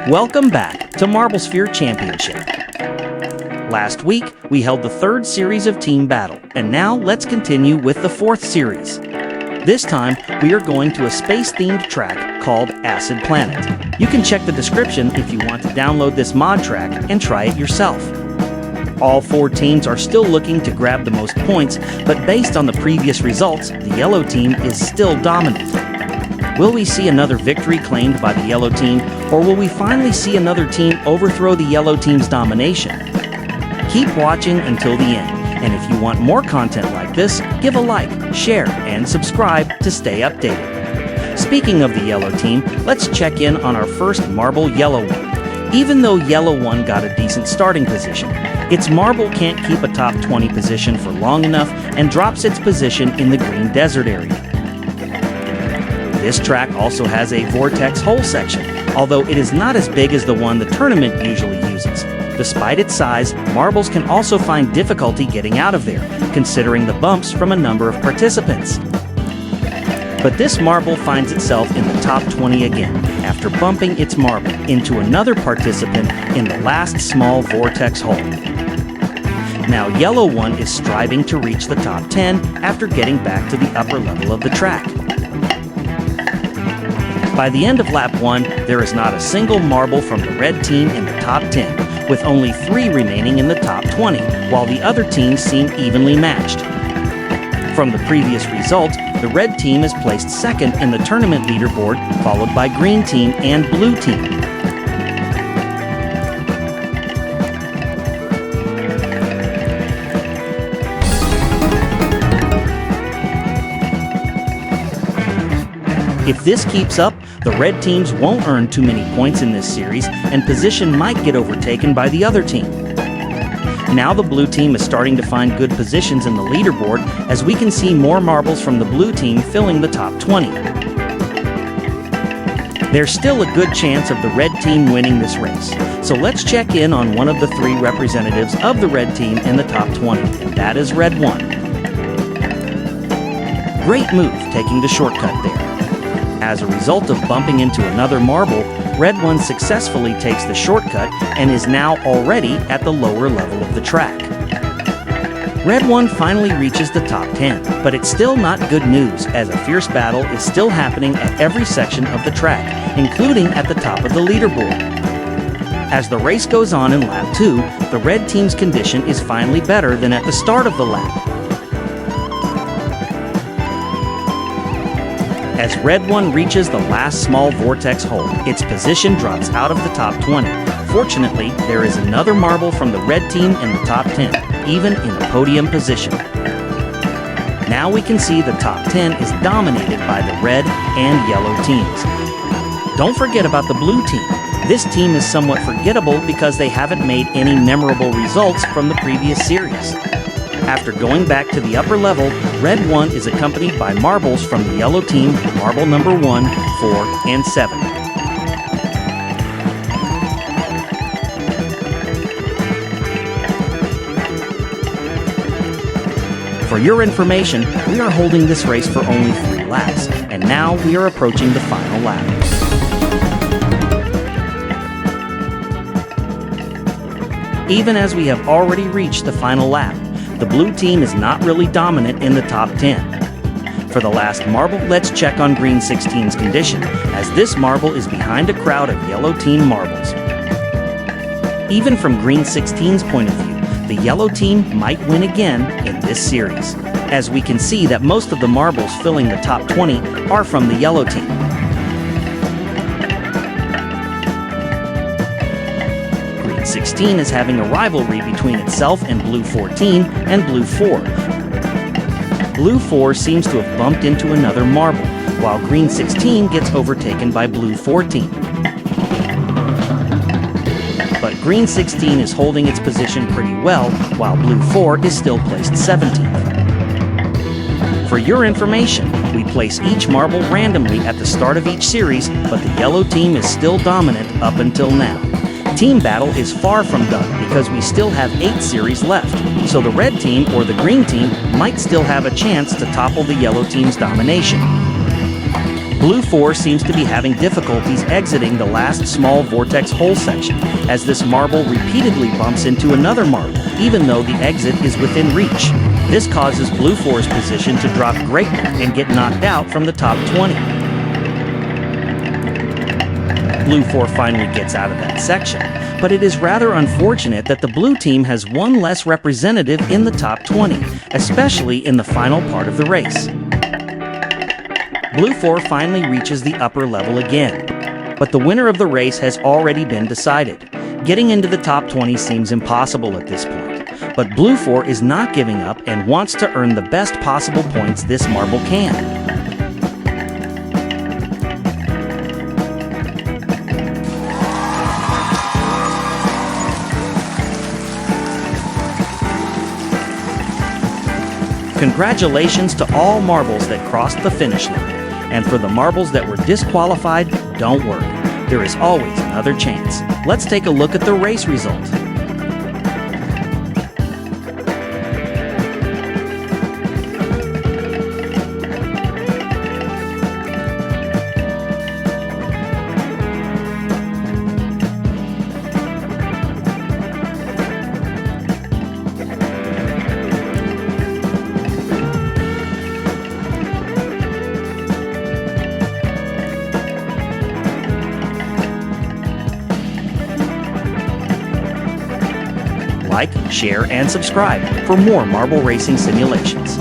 Welcome back to Marble Sphere Championship. Last week, we held the third series of Team Battle, and now let's continue with the fourth series. This time, we are going to a space-themed track called Acid Planet. You can check the description if you want to download this mod track and try it yourself. All four teams are still looking to grab the most points, but based on the previous results, the yellow team is still dominant. Will we see another victory claimed by the yellow team, or will we finally see another team overthrow the yellow team's domination? Keep watching until the end, and if you want more content like this, give a like, share, and subscribe to stay updated. Speaking of the yellow team, let's check in on our first marble yellow one. Even though yellow one got a decent starting position, its marble can't keep a top 20 position for long enough and drops its position in the green desert area. This track also has a vortex hole section, although it is not as big as the one the tournament usually uses. Despite its size, marbles can also find difficulty getting out of there, considering the bumps from a number of participants. But this marble finds itself in the top 20 again, after bumping its marble into another participant in the last small vortex hole. Now yellow one is striving to reach the top 10 after getting back to the upper level of the track. By the end of lap 1, there is not a single marble from the red team in the top 10, with only 3 remaining in the top 20, while the other teams seem evenly matched. From the previous result, the red team is placed second in the tournament leaderboard, followed by green team and blue team. If this keeps up, the red teams won't earn too many points in this series, and position might get overtaken by the other team. Now the blue team is starting to find good positions in the leaderboard, as we can see more marbles from the blue team filling the top 20. There's still a good chance of the red team winning this race, so let's check in on one of the 3 representatives of the red team in the top 20, and that is red 1. Great move taking the shortcut there. As a result of bumping into another marble, red 1 successfully takes the shortcut and is now already at the lower level of the track. Red 1 finally reaches the top 10, but it's still not good news, as a fierce battle is still happening at every section of the track, including at the top of the leaderboard. As the race goes on in lap 2, the red team's condition is finally better than at the start of the lap. As red 1 reaches the last small vortex hole, its position drops out of the top 20. Fortunately, there is another marble from the red team in the top 10, even in a podium position. Now we can see the top 10 is dominated by the red and yellow teams. Don't forget about the blue team. This team is somewhat forgettable because they haven't made any memorable results from the previous series. After going back to the upper level, red 1 is accompanied by marbles from the yellow team, marble number 1, 4, and 7. For your information, we are holding this race for only 3 laps, and now we are approaching the final lap. Even as we have already reached the final lap, the blue team is not really dominant in the top 10. For the last marble, let's check on green 16's condition, as this marble is behind a crowd of yellow team marbles. Even from green 16's point of view, the yellow team might win again in this series, as we can see that most of the marbles filling the top 20 are from the yellow team. Green 16 is having a rivalry between itself and blue 14 and blue 4. Blue 4 seems to have bumped into another marble, while green 16 gets overtaken by blue 14. But green 16 is holding its position pretty well, while blue 4 is still placed 17th. For your information, we place each marble randomly at the start of each series, but the yellow team is still dominant up until now. Team battle is far from done because we still have 8 series left, so the red team or the green team might still have a chance to topple the yellow team's domination. Blue 4 seems to be having difficulties exiting the last small vortex hole section, as this marble repeatedly bumps into another marble, even though the exit is within reach. This causes Blue 4's position to drop greatly and get knocked out from the top 20. Blue 4 finally gets out of that section, but it is rather unfortunate that the blue team has one less representative in the top 20, especially in the final part of the race. Blue 4 finally reaches the upper level again, but the winner of the race has already been decided. Getting into the top 20 seems impossible at this point, but Blue 4 is not giving up and wants to earn the best possible points this marble can. Congratulations to all marbles that crossed the finish line. And for the marbles that were disqualified, don't worry. There is always another chance. Let's take a look at the race result. Like, share, and subscribe for more marble racing simulations.